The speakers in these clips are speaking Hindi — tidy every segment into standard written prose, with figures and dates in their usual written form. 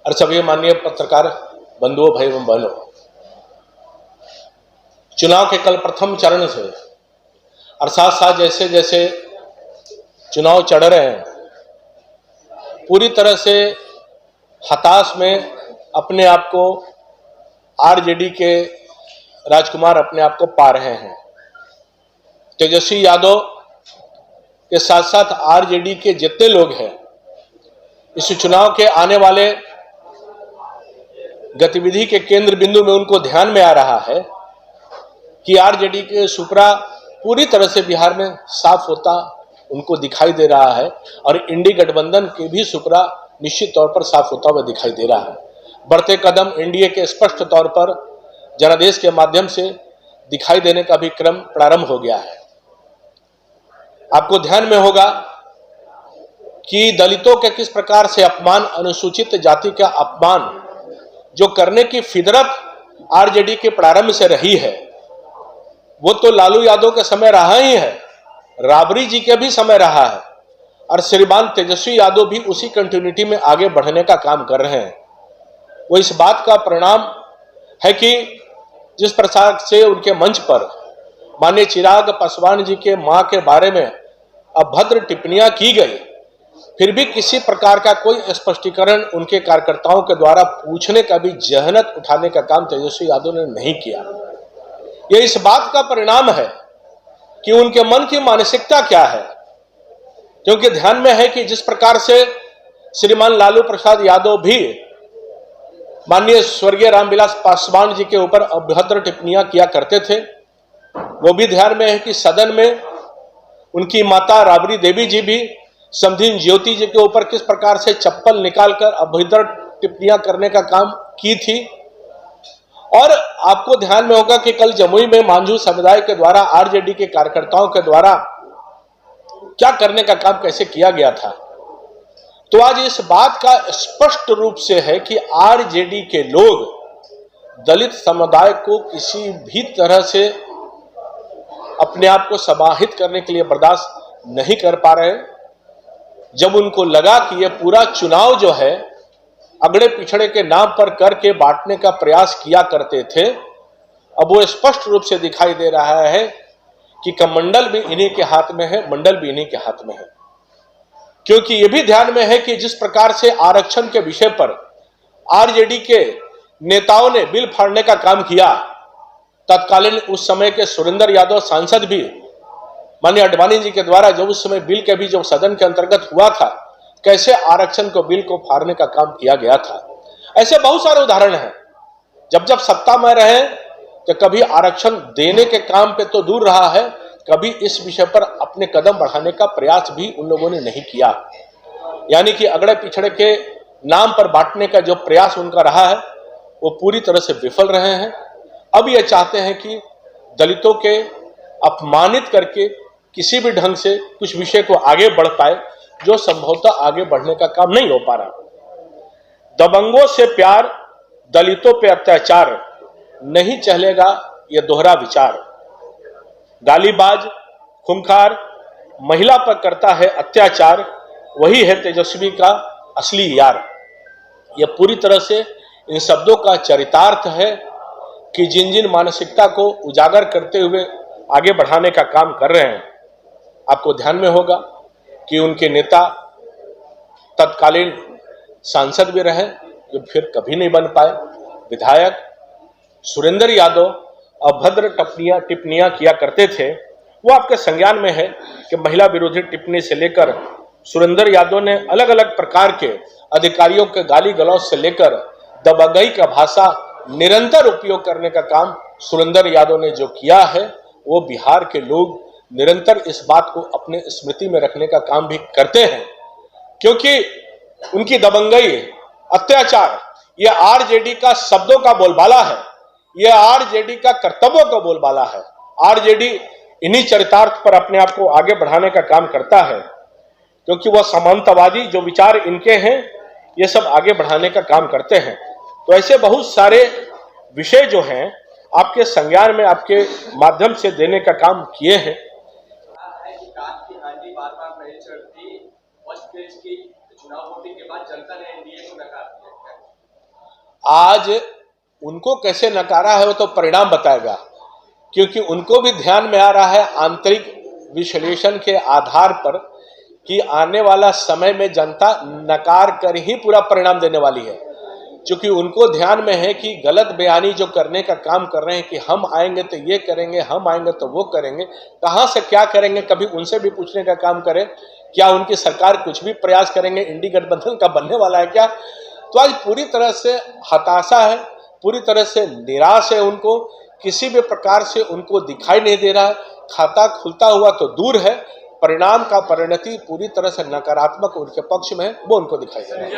और सभी माननीय पत्रकार बंधुओं, भाई एवं बहनों, चुनाव के कल प्रथम चरण से और साथ साथ जैसे जैसे चुनाव चढ़ रहे हैं, पूरी तरह से हताश में अपने आप को आरजेडी के राजकुमार अपने आप को पा रहे हैं। तेजस्वी यादव के साथ साथ आरजेडी के जितने लोग हैं, इस चुनाव के आने वाले गतिविधि के केंद्र बिंदु में उनको ध्यान में आ रहा है कि आरजेडी के सुपरा पूरी तरह से बिहार में साफ होता उनको दिखाई दे रहा है और इंडी गठबंधन के भी सुपरा निश्चित तौर पर साफ होता हुआ दिखाई दे रहा है। बढ़ते कदम एनडीए के स्पष्ट तौर पर जनादेश के माध्यम से दिखाई देने का भी क्रम प्रारंभ हो गया है। आपको ध्यान में होगा कि दलितों के किस प्रकार से अपमान, अनुसूचित जाति का अपमान जो करने की फितरत आरजेडी के प्रारंभ से रही है, वो तो लालू यादव के समय रहा ही है, राबड़ी जी के भी समय रहा है और श्रीमान तेजस्वी यादव भी उसी कंटिन्यूटी में आगे बढ़ने का काम कर रहे हैं। वो इस बात का परिणाम है कि जिस प्रकार से उनके मंच पर माननीय चिराग पासवान जी के मां के बारे में अभद्र टिप्पणियां की गई, फिर भी किसी प्रकार का कोई स्पष्टीकरण उनके कार्यकर्ताओं के द्वारा पूछने का भी जहनत उठाने का काम तेजस्वी यादव ने नहीं किया। यह इस बात का परिणाम है कि उनके मन की मानसिकता क्या है, क्योंकि ध्यान में है कि जिस प्रकार से श्रीमान लालू प्रसाद यादव भी माननीय स्वर्गीय रामविलास पासवान जी के ऊपर अभद्र टिप्पणियां किया करते थे, वो भी ध्यान में है कि सदन में उनकी माता राबड़ी देवी जी भी समधिन ज्योति जी के ऊपर किस प्रकार से चप्पल निकालकर अभद्र टिप्पणियां करने का काम की थी। और आपको ध्यान में होगा कि कल जमुई में मांझू समुदाय के द्वारा आरजेडी के कार्यकर्ताओं के द्वारा क्या करने का काम कैसे किया गया था। तो आज इस बात का स्पष्ट रूप से है कि आरजेडी के लोग दलित समुदाय को किसी भी तरह से अपने आप को समाहित करने के लिए बर्दाश्त नहीं कर पा रहे। जब उनको लगा कि यह पूरा चुनाव जो है अगड़े पिछड़े के नाम पर करके बांटने का प्रयास किया करते थे, अब वो स्पष्ट रूप से दिखाई दे रहा है कि कमंडल भी इन्हीं के हाथ में है, मंडल भी इन्हीं के हाथ में है। क्योंकि ये भी ध्यान में है कि जिस प्रकार से आरक्षण के विषय पर आरजेडी के नेताओं ने बिल फाड़ने का काम किया, तत्कालीन उस समय के सुरेंद्र यादव सांसद भी माननीय अडवाणी जी के द्वारा जब उस समय बिल के भी जो सदन के अंतर्गत हुआ था, कैसे आरक्षण को बिल को फाड़ने का काम किया गया था। ऐसे बहुत सारे उदाहरण हैं। जब जब सत्ता में रहे तो कभी आरक्षण देने के काम पे तो दूर रहा है, कभी इस विषय पर अपने कदम बढ़ाने का प्रयास भी उन लोगों ने नहीं किया। यानी कि अगड़े पिछड़े के नाम पर बांटने का जो प्रयास उनका रहा है वो पूरी तरह से विफल रहे हैं। अब ये चाहते हैं कि दलितों के अपमानित करके किसी भी ढंग से कुछ विषय को आगे बढ़ पाए, जो संभवतः आगे बढ़ने का काम नहीं हो पा रहा। दबंगों से प्यार, दलितों पे अत्याचार, नहीं चलेगा यह दोहरा विचार। गालीबाज, खूंखार, महिला पर करता है अत्याचार, वही है तेजस्वी का असली यार। यह पूरी तरह से इन शब्दों का चरितार्थ है कि जिन जिन मानसिकता को उजागर करते हुए आगे बढ़ाने का काम कर रहे हैं। आपको ध्यान में होगा कि उनके नेता तत्कालीन सांसद भी रहे, जो फिर कभी नहीं बन पाए। विधायक सुरेंद्र यादव अभद्र टिप्पणियां किया करते थे। वो आपके संज्ञान में है कि महिला विरोधी टिप्पणी से लेकर सुरेंद्र यादव ने अलग अलग प्रकार के अधिकारियों के गाली गलौज से लेकर दबंगई का भाषा निरंतर उपयोग करने का काम सुरेंद्र यादव ने जो किया है, वो बिहार के लोग निरंतर इस बात को अपने स्मृति में रखने का काम भी करते हैं। क्योंकि उनकी दबंगई, अत्याचार, यह आरजेडी का शब्दों का बोलबाला है, यह आरजेडी का कर्तव्यों का बोलबाला है। आरजेडी इन्हीं चरितार्थ पर अपने आप को आगे बढ़ाने का काम करता है, क्योंकि वह समानतावादी जो विचार इनके हैं, ये सब आगे बढ़ाने का काम करते हैं। तो ऐसे बहुत सारे विषय जो हैं आपके संज्ञान में आपके माध्यम से देने का काम किए हैं। चुनाव वोटिंग के बाद जनता ने एनडीए को नकार दिया। आज उनको कैसे नकारा है वो तो परिणाम बताएगा, क्योंकि उनको भी ध्यान में आ रहा है आंतरिक विश्लेषण के आधार पर कि आने वाला समय में जनता नकार कर ही पूरा परिणाम देने वाली है। क्योंकि उनको ध्यान में है कि गलत बयानी जो करने का काम कर रहे हैं कि हम आएंगे तो ये करेंगे, हम आएंगे तो वो करेंगे, कहां से क्या करेंगे कभी उनसे भी पूछने का काम करें। क्या उनकी सरकार कुछ भी प्रयास करेंगे, इंडी गठबंधन का बनने वाला है क्या? तो आज पूरी तरह से हताशा है, पूरी तरह से निराश है। उनको किसी भी प्रकार से उनको दिखाई नहीं दे रहा है। खाता खुलता हुआ तो दूर है, परिणाम का परिणति पूरी तरह से नकारात्मक उनके पक्ष में है, वो उनको दिखाई दे रहा है।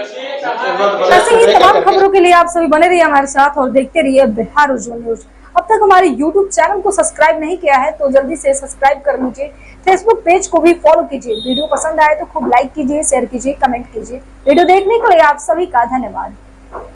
ऐसे ही तमाम खबरों के लिए आप सभी बने रहिए हमारे साथ और देखते रहिए बिहार उज्जवल न्यूज। अब तक हमारे YouTube चैनल को सब्सक्राइब नहीं किया है तो जल्दी से सब्सक्राइब कर लीजिए। फेसबुक पेज को भी फॉलो कीजिए। वीडियो पसंद आए तो खूब लाइक कीजिए, शेयर कीजिए, कमेंट कीजिए। वीडियो देखने के लिए आप सभी का धन्यवाद।